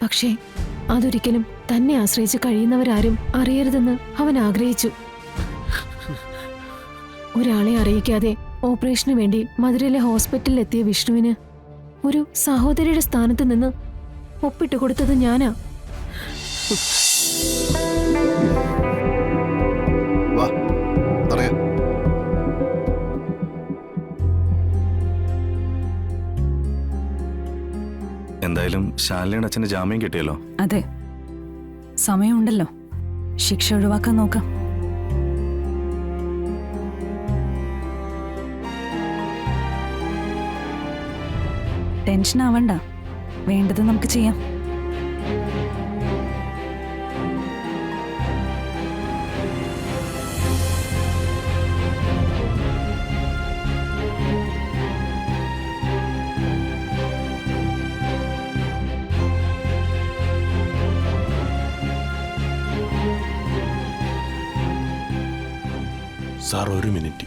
പക്ഷേ അതൊരിക്കലും തന്നെ ആശ്രയിച്ച് കഴിയുന്നവരാരും അറിയരുതെന്ന് അവൻ ആഗ്രഹിച്ചു. ഒരാളെ അറിയിക്കാതെ ഓപ്പറേഷന് വേണ്ടി മധുരയിലെ ഹോസ്പിറ്റലിൽ എത്തിയ വിഷ്ണുവിന് ഒരു സഹോദരിയുടെ സ്ഥാനത്ത് നിന്ന് ഒപ്പിട്ട് കൊടുത്തത് ഞാനാ. എന്തായാലും ശാലിനിയുടെ അച്ഛന് ജാമ്യം കിട്ടിയല്ലോ. അതെ, സമയമുണ്ടല്ലോ, ശിക്ഷ ഒഴിവാക്കാൻ നോക്കാം. ടെൻഷൻ ആവണ്ട, വേണ്ടത് നമുക്ക് ചെയ്യാം. സാർ ഒരു മിനിറ്റ്.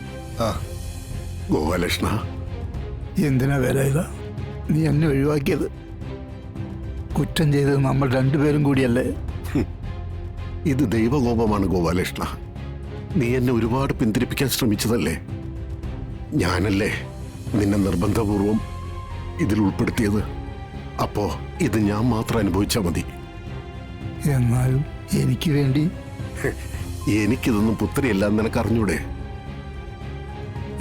ഗോപാലകൃഷ്ണ, എന്തിനാ വരാ നീ എന്നെ ഒഴിവാക്കിയത്? കുറ്റം ചെയ്തത് നമ്മൾ രണ്ടുപേരും കൂടിയല്ലേ? ഇത് ദൈവകോപമാണ് ഗോപാലകൃഷ്ണ. നീ എന്നെ ഒരുപാട് പിന്തിരിപ്പിക്കാൻ ശ്രമിച്ചതല്ലേ? ഞാനല്ലേ നിന്നെ നിർബന്ധപൂർവം ഇതിൽ ഉൾപ്പെടുത്തിയത്. അപ്പോ ഇത് ഞാൻ മാത്രം അനുഭവിച്ചാൽ മതി. എന്നാലും എനിക്ക് വേണ്ടി എനിക്കിതൊന്നും പുത്രിയല്ല എന്ന് നിനക്ക് അറിഞ്ഞൂടെ?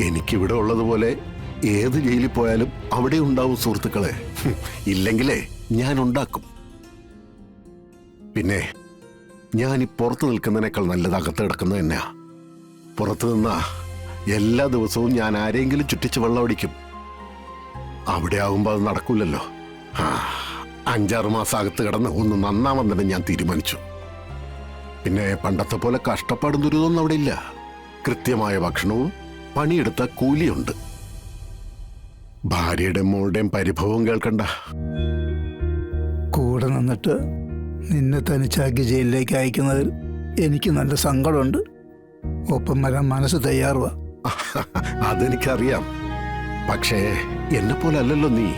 എനിക്കിവിടെ ഉള്ളതുപോലെ ഏത് ജയിലിൽ പോയാലും അവിടെ ഉണ്ടാവും സുഹൃത്തുക്കളെ. ഇല്ലെങ്കിലേ ഞാൻ ഉണ്ടാക്കും. പിന്നെ ഞാൻ ഈ പുറത്ത് നിൽക്കുന്നതിനേക്കാൾ നല്ലത് അകത്ത് കിടക്കുന്നത് തന്നെയാ. പുറത്തു നിന്നാ എല്ലാ ദിവസവും ഞാൻ ആരെങ്കിലും ചുറ്റിച്ച് വെള്ളമടിക്കും. അവിടെ ആകുമ്പോൾ അത് നടക്കൂലല്ലോ. 5-6 മാസം അകത്ത് കിടന്ന് ഒന്ന് നന്നാമെന്ന് തന്നെ ഞാൻ തീരുമാനിച്ചു. പിന്നെ പണ്ടത്തെ പോലെ കഷ്ടപ്പാടും ദുരിതമൊന്നും അവിടെ ഇല്ല. കൃത്യമായ ഭക്ഷണവും പണിയെടുത്ത കൂലിയുണ്ട്. ഭാര്യയുടെ മോളുടെയും പരിഭവം കേൾക്കണ്ട. കൂടെ നിന്നിട്ട് നിന്നെ തനിച്ചാക്കി ജയിലിലേക്ക് അയക്കുന്നതിൽ എനിക്ക് നല്ല സങ്കടമുണ്ട്. ഒപ്പം വരാൻ മനസ്സ് തയ്യാറുവാ. അതെനിക്കറിയാം. പക്ഷേ എന്നെ പോലെ അല്ലല്ലോ നീ.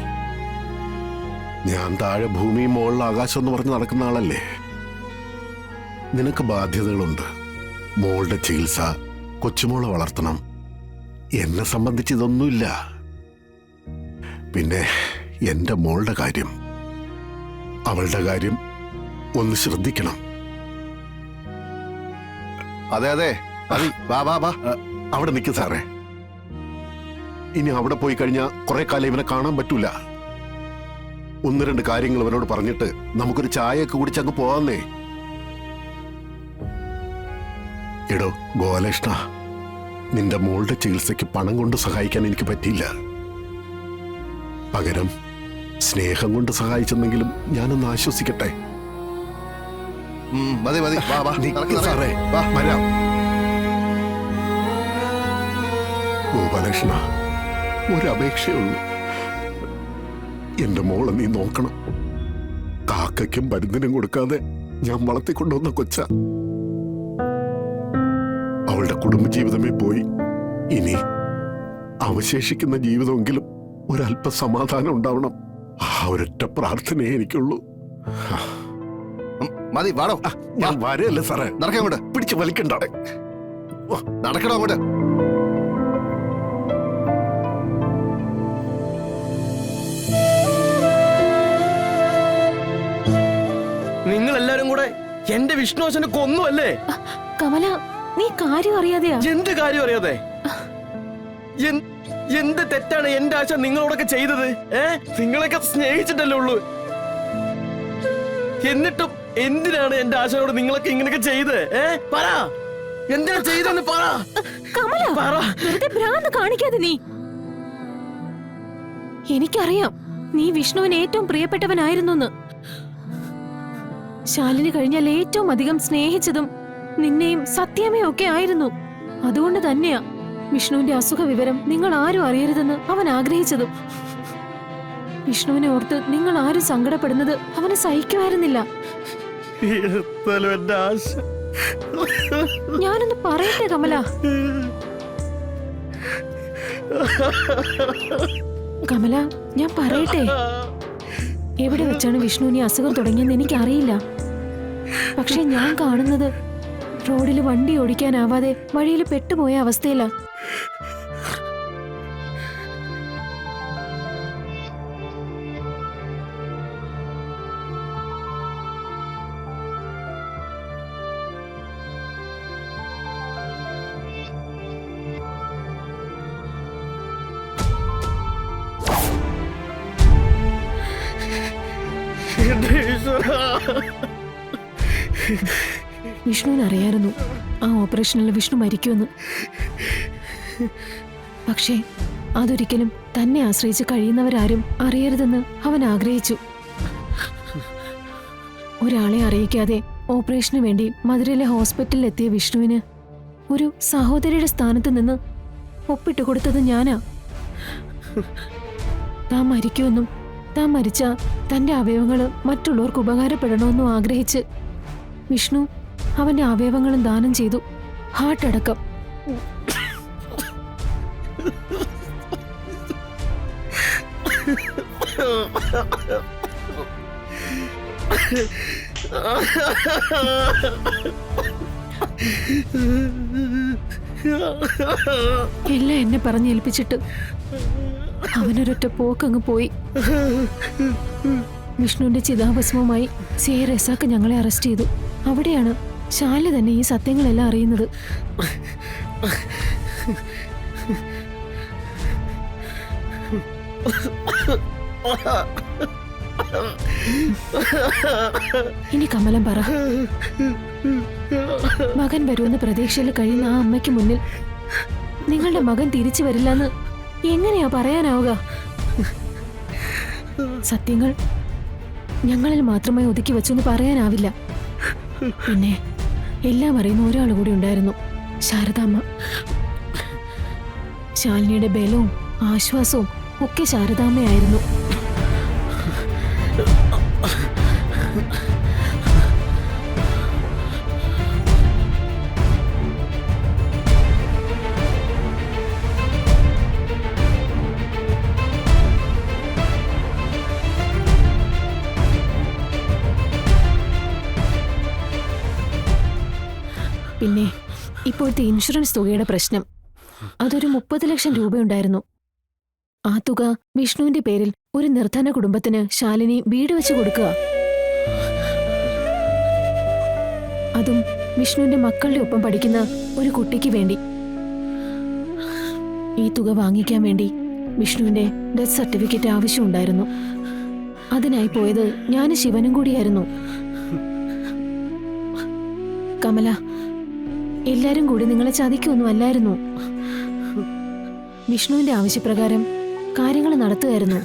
ഞാൻ താഴെ ഭൂമിയും മുകളിൽ ആകാശം എന്ന് പറഞ്ഞ് നടക്കുന്ന ആളല്ലേ. നിനക്ക് ബാധ്യതകളുണ്ട്. മോളുടെ ചികിത്സ, കൊച്ചുമോളെ വളർത്തണം. എന്നെ സംബന്ധിച്ച് ഇതൊന്നുമില്ല. പിന്നെ എന്റെ മോളുടെ കാര്യം, അവളുടെ കാര്യം ഒന്ന് ശ്രദ്ധിക്കണം. അതെ അതെ, വാ അവിടെ നിൽക്കും സാറേ. ഇനി അവിടെ പോയി കഴിഞ്ഞാൽ കുറെ കാലം ഇവനെ കാണാൻ പറ്റൂല. 1-2 കാര്യങ്ങൾ ഇവനോട് പറഞ്ഞിട്ട് നമുക്കൊരു ചായയൊക്കെ കുടിച്ചങ്ങ് പോവാന്നേ. എടോ ഗോപാലകൃഷ്ണ, നിന്റെ മോളുടെ ചികിത്സയ്ക്ക് പണം കൊണ്ട് സഹായിക്കാൻ എനിക്ക് പറ്റിയില്ല. പകരം സ്നേഹം കൊണ്ട് സഹായിച്ചെന്നെങ്കിലും ഞാനൊന്ന് ആശ്വസിക്കട്ടെ. മതി മതി, സാറേ വരാം. ഗോപാലകൃഷ്ണ, ഒരപേക്ഷയുള്ളൂ. എന്റെ മോളെ നീ നോക്കണം. കാക്കയ്ക്കും മരുന്നിനും കൊടുക്കാതെ ഞാൻ വളർത്തിക്കൊണ്ടുവന്ന കൊച്ച. അവളുടെ കുടുംബജീവിതമേ പോയി. ഇനി അവശേഷിക്കുന്ന ജീവിതമെങ്കിലും ഒരല്പ സമാധാനം ഉണ്ടാവണം. ആ ഒരൊറ്റ പ്രാർത്ഥനയെ എനിക്കുള്ളൂ. മതി, വാടോ. ഞാൻ വരല്ലേ സാറേ. നടക്കാൻ അങ്ങോട്ട്. പിടിച്ച് വലിക്കണ്ട. നടക്കണോ അങ്ങോട്ട്? നിങ്ങൾ എല്ലാരും കൂടെ എന്റെ വിഷ്ണുവശനെ കൊന്നുവല്ലേ? കമല, നീ കാര്യം അറിയാതെയാ. എന്ത് കാര്യം അറിയാതെ? എന്ത് തെറ്റാണ് എന്റെ ആശ നിങ്ങളോടൊക്കെ ചെയ്തത്? നിങ്ങളൊക്കെ സ്നേഹിച്ചിട്ടല്ലേ ഉള്ളൂ. എന്നിട്ടും എന്തിനാണ് എന്റെ ആശയോട് നിങ്ങളൊക്കെ ഇങ്ങനെയൊക്കെ ചെയ്ത്? പറ, എന്തിനാ ചെയ്തെന്ന് പറ. കമല, പറ. വെറുതെ ഭ്രാന്ത് കാണിക്കാതെ നീ. എനിക്കറിയാം നീ വിഷ്ണുവിന് ഏറ്റവും പ്രിയപ്പെട്ടവനായിരുന്നു. ശാലിനി കഴിഞ്ഞാൽ ഏറ്റവും അധികം സ്നേഹിച്ചതും നിന്നെയും സത്യമേ ഒക്കെ ആയിരുന്നു. അതുകൊണ്ട് തന്നെയാ വിഷ്ണുവിന്റെ അസുഖ വിവരം നിങ്ങൾ ആരും അറിയരുതെന്ന് അവൻ ആഗ്രഹിച്ചതും. വിഷ്ണുവിനെ ഓർത്ത് നിങ്ങൾ ആരും സങ്കടപ്പെടുന്നത് അവന് സഹിക്കുമായിരുന്നില്ല. ഞാനൊന്ന് പറയട്ടെ കമല. കമല, ഞാൻ പറയട്ടെ. എവിടെ വെച്ചാണ് വിഷ്ണുവിന് ഈ അസുഖം തുടങ്ങിയെന്ന് എനിക്കറിയില്ല. പക്ഷെ ഞാൻ കാണുന്നത് റോഡിൽ വണ്ടി ഓടിക്കാനാവാതെ വഴിയിൽ പെട്ടുപോയ അവസ്ഥയിലാ. എന്റെ ഈശ്വരാ. വിഷ്ണുവിന് അറിയായിരുന്നു ആ ഓപ്പറേഷനിൽ വിഷ്ണു മരിക്കുമെന്ന്. പക്ഷേ അതൊരിക്കലും തന്നെ ആശ്രയിച്ച് കഴിയുന്നവരാരും അറിയരുതെന്ന് അവൻ ആഗ്രഹിച്ചു. ഒരാളെ അറിയിക്കാതെ ഓപ്പറേഷന് വേണ്ടി മധുരയിലെ ഹോസ്പിറ്റലിൽ എത്തിയ വിഷ്ണുവിന് ഒരു സഹോദരിയുടെ സ്ഥാനത്ത് നിന്ന് ഒപ്പിട്ട് കൊടുത്തത് ഞാനാ. താൻ മരിക്കുമെന്നും താൻ മരിച്ച തന്റെ അവയവങ്ങൾ മറ്റുള്ളവർക്ക് ഉപകാരപ്പെടണമെന്നും ആഗ്രഹിച്ച് വിഷ്ണു അവന്റെ അവയവങ്ങളും ദാനം ചെയ്തു. ഹാർട്ട് അടക്കം. എല്ലാം എന്നെ പറഞ്ഞേൽപ്പിച്ചിട്ട് അവനൊരൊറ്റ പോക്കങ്ങ് പോയി. വിഷ്ണുവിന്റെ ചിതാഭസ്മവുമായി സി ഐ റസാക്ക് ഞങ്ങളെ അറസ്റ്റ് ചെയ്തു. അവിടെയാണ് ശാല തന്നെ ഈ സത്യങ്ങളെല്ലാം അറിയുന്നത്. ഇനി കമലം പറ, മകൻ വരുമെന്ന് പ്രതീക്ഷയിൽ കഴിയുന്ന ആ അമ്മയ്ക്ക് മുന്നിൽ നിങ്ങളുടെ മകൻ തിരിച്ചു വരില്ലെന്ന് എങ്ങനെയാ പറയാനാവുക? സത്യങ്ങൾ ഞങ്ങളിൽ മാത്രമായി ഒതുക്കി വെച്ചെന്ന് പറയാനാവില്ല. പിന്നെ എല്ലാം അറിയുന്ന ഒരാൾ കൂടി ഉണ്ടായിരുന്നു, ശാരദാമ്മ. ശാലിനിയുടെ ബലവും ആശ്വാസവും ഒക്കെ ശാരദാമ്മയായിരുന്നു. പിന്നെ ഇപ്പോഴത്തെ ഇൻഷുറൻസ് തുകയുടെ പ്രശ്നം. അതൊരു 30 ലക്ഷം രൂപയുണ്ടായിരുന്നു. ആ തുക വിഷ്ണുവിന്റെ പേരിൽ ഒരു നിർധന കുടുംബത്തിന് ശാലിനി വീട് വെച്ച് കൊടുക്കുക. അതും വിഷ്ണുവിന്റെ മക്കളുടെ ഒപ്പം പഠിക്കുന്ന ഒരു കുട്ടിക്ക് വേണ്ടി. ഈ തുക വാങ്ങിക്കാൻ വേണ്ടി വിഷ്ണുവിന്റെ ഡെത്ത് സർട്ടിഫിക്കറ്റ് ആവശ്യമുണ്ടായിരുന്നു. അതിനായി പോയത് ഞാനും ശിവനും കൂടിയായിരുന്നു. കമല, എല്ലാരും കൂടി നിങ്ങളെ ചതിക്കൊന്നും അല്ലായിരുന്നു. വിഷ്ണുവിന്റെ ആവശ്യപ്രകാരം കാര്യങ്ങൾ നടത്തുകയായിരുന്നു.